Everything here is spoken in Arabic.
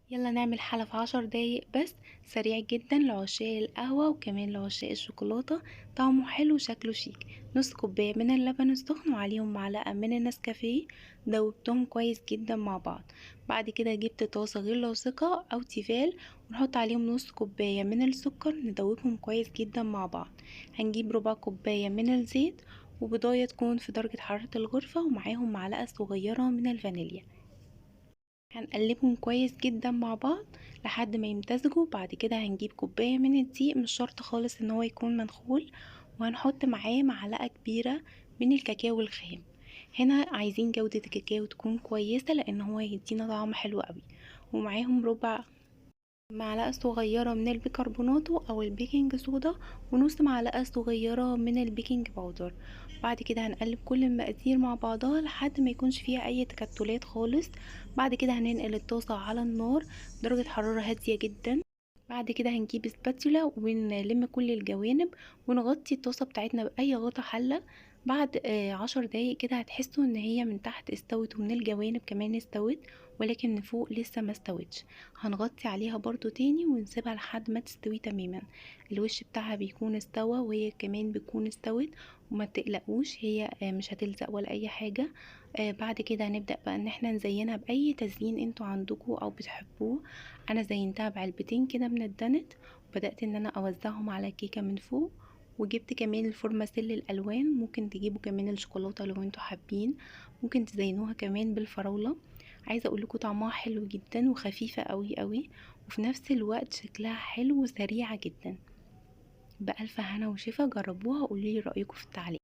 يلا نعمل حلا في 10 دقايق بس، سريع جدا لعشاق القهوة وكمان لعشاق الشوكولاتة. طعمه حلو وشكله شيك. نص كوباية من اللبن السخن وعليهم معلقة من النسكافيه، دوبتهم كويس جدا مع بعض. بعد كده جبت طاسة غير لاصقة أو تيفال، ونحط عليهم نص كوباية من السكر ندوبهم كويس جدا مع بعض. هنجيب ربع كوباية من الزيت، وبضاية تكون في درجة حرارة الغرفة، ومعاهم معلقة صغيرة من الفانيليا. هنقلبهم كويس جدا مع بعض لحد ما يمتزجوا. بعد كده هنجيب كوباية من الدقيق، مش شرط خالص ان هو يكون منخول، وهنحط معاه معلقة كبيرة من الكاكاو الخام. هنا عايزين جودة الكاكاو تكون كويسة لان هو هيدينا طعم حلو قوي. ومعاهم ربع معلقة صغيرة من البيكربوناتو او البيكنج صودا، ونص معلقة صغيرة من البيكنج باودر. بعد كده هنقلب كل المقادير مع بعضها لحد ما يكونش فيها اي تكتلات خالص. بعد كده هننقل الطاسة على النار درجة حرارة هادية جدا. بعد كده هنجيب سباتولا ونلم كل الجوانب، ونغطي الطاسة بتاعتنا بأي غطا حلة. بعد 10 دقايق كده هتحسوا ان هي من تحت استوت ومن الجوانب كمان استوت، ولكن من فوق لسه ما استوتش. هنغطي عليها برضو تاني ونسيبها لحد ما تستوي تماما. الوش بتاعها بيكون استوى وهي كمان بتكون استوت. وما تقلقوش، هي مش هتلزق ولا اي حاجة. بعد كده هنبدأ بقى ان احنا نزينها بأي تزيين انتوا عندكوا او بتحبوه. انا زينتها بعلبتين كده من الدانت، وبدأت ان انا اوزعهم على الكيكة من فوق. وجبت كمان الفورماسيل الالوان، ممكن تجيبوا كمان الشوكولاته لو انتوا حابين. ممكن تزينوها كمان بالفراوله. عايزه اقول لكم طعمها حلو جدا وخفيفه قوي قوي، وفي نفس الوقت شكلها حلو وسريعه جدا. بألف هنا وشفا، جربوها وقولي لي رأيكم في التعليق.